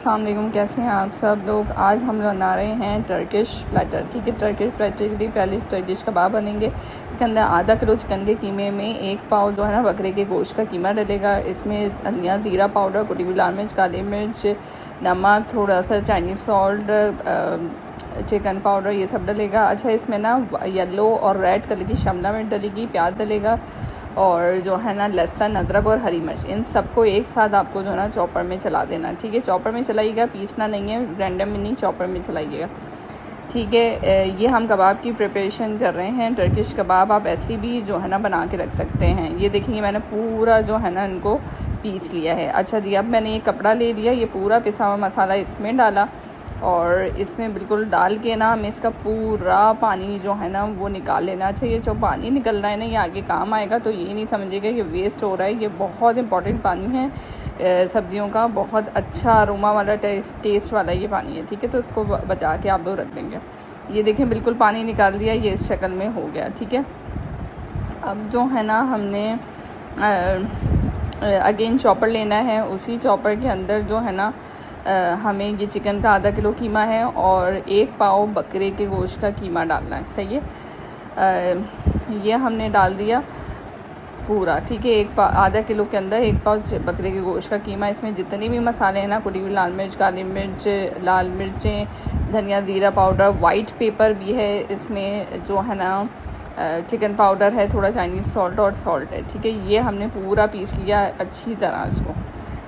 अस्सलाम वालेकुम, कैसे हैं आप सब लोग। आज हम लोग बना रहे हैं टर्किश प्लेटर। ठीक है, टर्किश प्लेटर के लिए पहले टर्किश कबाब बनेंगे। इसके अंदर आधा किलो चिकन के कीमे में 1 पाव जो है ना बकरे के गोश्त का कीमा डलेगा। इसमें धनिया, जीरा पाउडर, कुटी हुई लाल मिर्च, काली मिर्च, नमक, थोड़ा सा चाइनीज़ सॉल्ट, चिकन पाउडर, ये सब डलेगा। अच्छा, इसमें ना येलो और रेड कलर की शिमला मिर्च डलेगी, प्याज डलेगा और जो है ना लहसुन, अदरक और हरी मिर्च, इन सबको एक साथ आपको जो है ना चॉपर में चला देना। ठीक है, चॉपर में चलाइएगा, पीसना नहीं है, रैंडम में नहीं, चॉपर में चलाइएगा। ठीक है, ये हम कबाब की प्रिपरेशन कर रहे हैं। टर्किश कबाब आप ऐसी भी जो है ना बना के रख सकते हैं। ये देखिए, मैंने पूरा जो है ना इनको पीस लिया है। अच्छा जी, अब मैंने ये कपड़ा ले लिया, ये पूरा पिसा हुआ मसाला इसमें डाला और इसमें बिल्कुल डाल के ना हमें इसका पूरा पानी जो है ना वो निकाल लेना चाहिए। जो पानी निकल रहा है ना, ये आगे काम आएगा, तो ये नहीं समझिएगा कि वेस्ट हो रहा है। ये बहुत इंपॉर्टेंट पानी है सब्जियों का, बहुत अच्छा अरोमा वाला टेस्ट वाला ये पानी है। ठीक है, तो इसको बचा के आप लोग रख देंगे। ये देखें, बिल्कुल पानी निकाल दिया, ये इस शक्ल में हो गया। ठीक है, अब जो है ना हमने अगेन चॉपर लेना है। उसी चॉपर के अंदर जो है ना हमें ये चिकन का आधा किलो कीमा है और 1 पाव बकरे के गोश्त का कीमा डालना है। सही है, ये हमने डाल दिया पूरा। ठीक है, आधा किलो के अंदर 1 पाव बकरे के गोश्त का कीमा। इसमें जितने भी मसाले हैं ना, कुटी हुई लाल मिर्च, काली मिर्च, लाल मिर्चें, धनिया, जीरा पाउडर, वाइट पेपर भी है इसमें, जो है ना चिकन पाउडर है, थोड़ा चाइनीज़ सॉल्ट और सॉल्ट है। ठीक है, ये हमने पूरा पीस लिया अच्छी तरह इसको।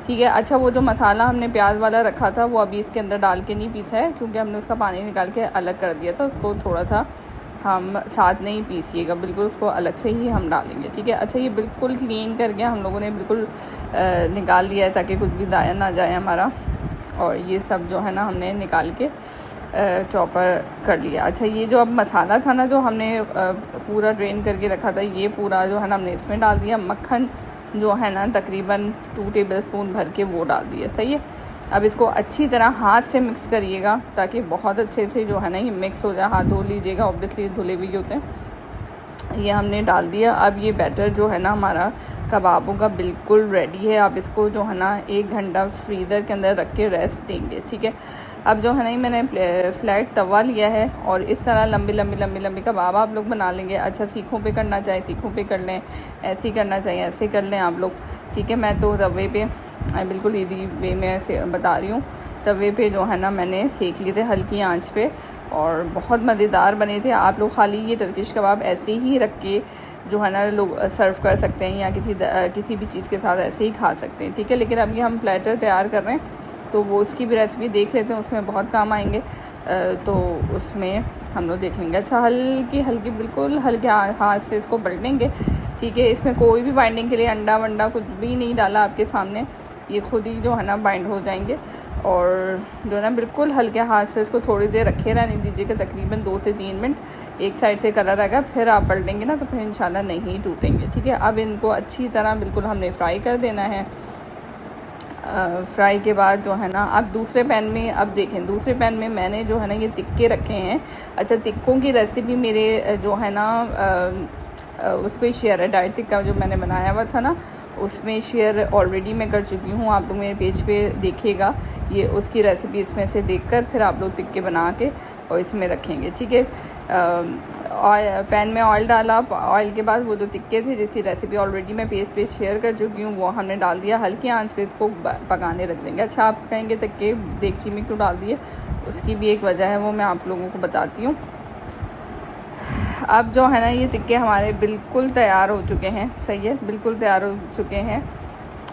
ठीक है, अच्छा, वो जो मसाला हमने प्याज वाला रखा था वो अभी इसके अंदर डाल के नहीं पीसा है, क्योंकि हमने उसका पानी निकाल के अलग कर दिया था। उसको थोड़ा सा हम साथ नहीं पीसिएगा, बिल्कुल उसको अलग से ही हम डालेंगे। ठीक है, अच्छा, ये बिल्कुल क्लीन करके हम लोगों ने बिल्कुल निकाल लिया है ताकि कुछ भी दाया ना जाए हमारा। और ये सब जो है ना हमने निकाल के चॉपर कर लिया। अच्छा, ये जो अब मसाला था ना जो हमने पूरा ड्रेन करके रखा था, ये पूरा जो है ना हमने इसमें डाल दिया। मक्खन जो है ना तकरीबन 2 टेबलस्पून भर के वो डाल दिया। सही है, अब इसको अच्छी तरह हाथ से मिक्स करिएगा ताकि बहुत अच्छे से जो है ना ये मिक्स हो जाए। हाथ धो लीजिएगा, ऑब्वियसली धुले हुए होते हैं। ये हमने डाल दिया। अब ये बैटर जो है ना हमारा कबाबों का बिल्कुल रेडी है। आप इसको जो है ना 1 घंटा फ्रीज़र के अंदर रख के रेस्ट देंगे। ठीक है, अब जो है ना मैंने फ्लैट तवा लिया है और इस तरह लंबी कबाब आप लोग बना लेंगे। अच्छा, सीखों पे करना चाहे सीखों पे कर लें, ऐसे ही करना चाहिए ऐसे कर लें आप लोग। ठीक है, मैं तो तवे पे बिल्कुल इजी वे में ऐसे बता रही हूँ। तवे पे जो है ना मैंने सेक लिए थे हल्की आंच पे और बहुत मज़ेदार बने थे। आप लोग खाली ये टर्किश कबाब ऐसे ही रख के जो है ना लोग सर्व कर सकते हैं या किसी भी चीज़ के साथ ऐसे ही खा सकते हैं। ठीक है, लेकिन अभी हम प्लेटर तैयार कर रहे हैं तो वो उसकी भी रेसिपी देख लेते हैं, उसमें बहुत काम आएंगे, तो उसमें हम लोग देख लेंगे। अच्छा, हल्की बिल्कुल हल्के हाथ से इसको पलटेंगे। ठीक है, इसमें कोई भी बाइंडिंग के लिए अंडा वंडा कुछ भी नहीं डाला आपके सामने, ये खुद ही जो है ना बाइंड हो जाएंगे। और जो है ना बिल्कुल हल्के हाथ से इसको थोड़ी देर रखे रहने दीजिएगा, तकरीबन 2 से 3 मिनट। एक साइड से कलर आएगा, फिर आप पलटेंगे ना तो फिर इंशाल्लाह नहीं टूटेंगे। ठीक है, अब इनको अच्छी तरह बिल्कुल हमने फ्राई कर देना है। फ्राई के बाद जो है ना अब दूसरे पैन में, अब देखें दूसरे पैन में मैंने जो है ना ये तिक्के रखे हैं। अच्छा, तिक्कों की रेसिपी मेरे जो है ना उस पर शेयर है, डाइट टिक्का जो मैंने बनाया हुआ था ना उसमें शेयर ऑलरेडी मैं कर चुकी हूँ। आप लोग मेरे पेज पे देखिएगा, ये उसकी रेसिपी इसमें से देखकर फिर आप लोग तिक्के बना के और इसमें रखेंगे। ठीक है, पैन में ऑयल डाला, ऑयल के बाद वो जो तिक्के थे जिसकी रेसिपी ऑलरेडी मैं पेज पे शेयर कर चुकी हूँ वो हमने डाल दिया। हल्की आंच पे इसको पकाने रख देंगे। अच्छा, आप कहेंगे तिक्के देगची में क्यों डाल दिए, उसकी भी एक वजह है, वो मैं आप लोगों को बताती हूँ। अब जो है ना ये तिक्के हमारे बिल्कुल तैयार हो चुके हैं। सही है, बिल्कुल तैयार हो चुके हैं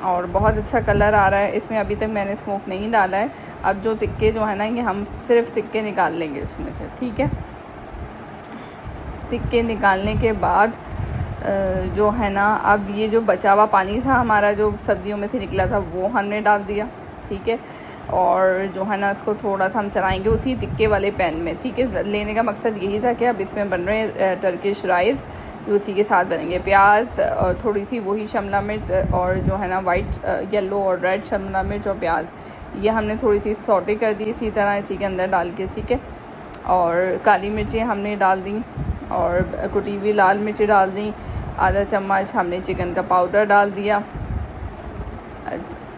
और बहुत अच्छा कलर आ रहा है। इसमें अभी तक मैंने स्मोक नहीं डाला है। अब जो तिक्के जो है ना ये हम सिर्फ तिक्के निकाल लेंगे इसमें से। ठीक है, तिक्के निकालने के बाद जो है ना अब ये जो बचा हुआ पानी था हमारा जो सब्जियों में से निकला था वो हमने डाल दिया। ठीक है, और जो है ना इसको थोड़ा सा हम चलाएंगे उसी तिक्के वाले पैन में। ठीक है, लेने का मकसद यही था कि अब इसमें बन रहे टर्किश राइस, उसी के साथ बनेंगे। प्याज और थोड़ी सी वही शिमला मिर्च और जो है ना वाइट येलो और रेड शिमला मिर्च और प्याज, ये हमने थोड़ी सी सौटे कर दी इसी तरह इसी के अंदर डाल के। ठीक है, और काली मिर्चें हमने डाल दी और कुटी हुई लाल मिर्ची डाल दी। आधा चम्मच हमने चिकन का पाउडर डाल दिया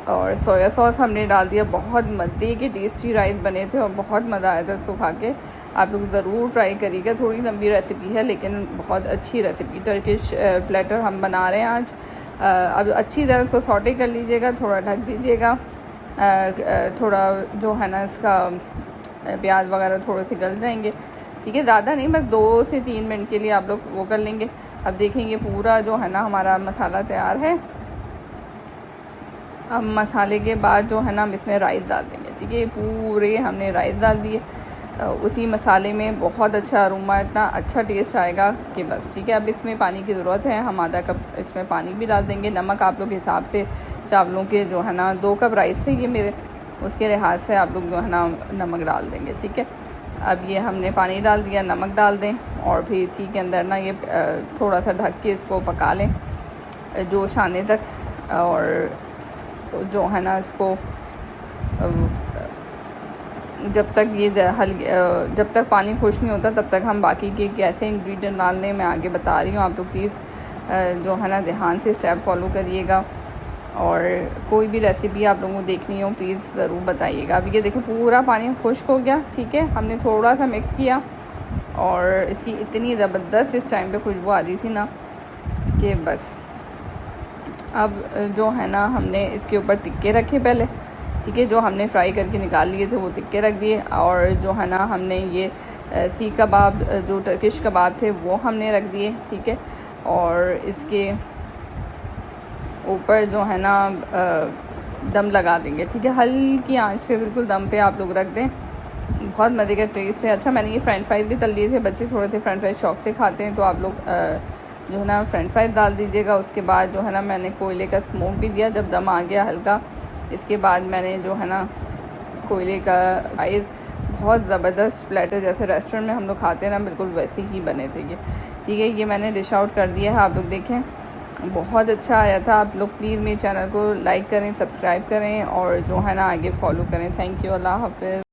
और सोया सॉस हमने डाल दिया। बहुत मज़े के टेस्टी राइस बने थे और बहुत मज़ा आया था इसको खा के। आप लोग ज़रूर ट्राई करिएगा। थोड़ी लंबी रेसिपी है लेकिन बहुत अच्छी रेसिपी। टर्किश प्लेटर हम बना रहे हैं आज। अब अच्छी तरह इसको सॉटे कर लीजिएगा, थोड़ा ढक दीजिएगा। थोड़ा जो है ना इसका प्याज वगैरह थोड़े से गल जाएंगे, ठीक है, ज़्यादा नहीं, बस 2 से 3 मिनट के लिए आप लोग वो कर लेंगे। अब देखेंगे पूरा जो है ना हमारा मसाला तैयार है। अब मसाले के बाद जो है ना हम इसमें राइस डाल देंगे, ठीक है। पूरे हमने राइस डाल दिए उसी मसाले में। बहुत अच्छा अरोमा, इतना अच्छा टेस्ट आएगा कि बस, ठीक है। अब इसमें पानी की ज़रूरत है, हम आधा कप इसमें पानी भी डाल देंगे। नमक आप लोग के हिसाब से, चावलों के जो है ना 2 कप राइस है ये मेरे, उसके लिहाज से आप लोग जो है ना नमक डाल देंगे, ठीक है। अब ये हमने पानी डाल दिया, नमक डाल दें और फिर इसी के अंदर ना ये थोड़ा सा ढक के इसको पका लें जोश आने तक। और जो है ना इसको जब तक ये जब तक पानी खुश नहीं होता तब तक हम बाकी के कैसे इंग्रेडिएंट डालने मैं आगे बता रही हूँ। आप लोग प्लीज़ जो है ना ध्यान से स्टेप फॉलो करिएगा। और कोई भी रेसिपी आप लोगों को देखनी हो प्लीज़ ज़रूर बताइएगा। अब ये देखो पूरा पानी खुश्क हो गया, ठीक है। हमने थोड़ा सा मिक्स किया और इसकी इतनी ज़बरदस्त इस टाइम पे खुशबू आ रही थी ना कि बस। अब जो है ना हमने इसके ऊपर टिक्के रखे पहले, ठीक है। जो हमने फ्राई करके निकाल लिए थे वो टिक्के रख दिए। और जो है ना हमने ये सीख कबाब, जो टर्किश कबाब थे वो हमने रख दिए, ठीक है। और इसके ऊपर जो है ना दम लगा देंगे, ठीक है। हल्की आंच पे बिल्कुल दम पे आप लोग रख दें। बहुत मज़े का टेस्ट है। अच्छा, मैंने ये फ्रेंच फ्राइज भी तल लिए थे, बच्चे थोड़े से फ्रेंच फ्राइज शौक से खाते हैं, तो आप लोग जो है ना फ्रेंच फ्राइज डाल दीजिएगा। उसके बाद जो है ना मैंने कोयले का स्मोक भी दिया जब दम आ गया हल्का। इसके बाद मैंने जो है ना कोयले का राइस, बहुत ज़बरदस्त प्लेटर जैसे रेस्टोरेंट में हम लोग खाते हैं ना, बिल्कुल वैसे ही बने थे ये, ठीक है। ये मैंने डिश आउट कर दिया है, आप लोग देखें बहुत अच्छा आया था। आप लोग प्लीज़ मेरे चैनल को लाइक करें, सब्सक्राइब करें और जो है ना आगे फॉलो करें। थैंक यू, अल्लाह हाफ़िज़।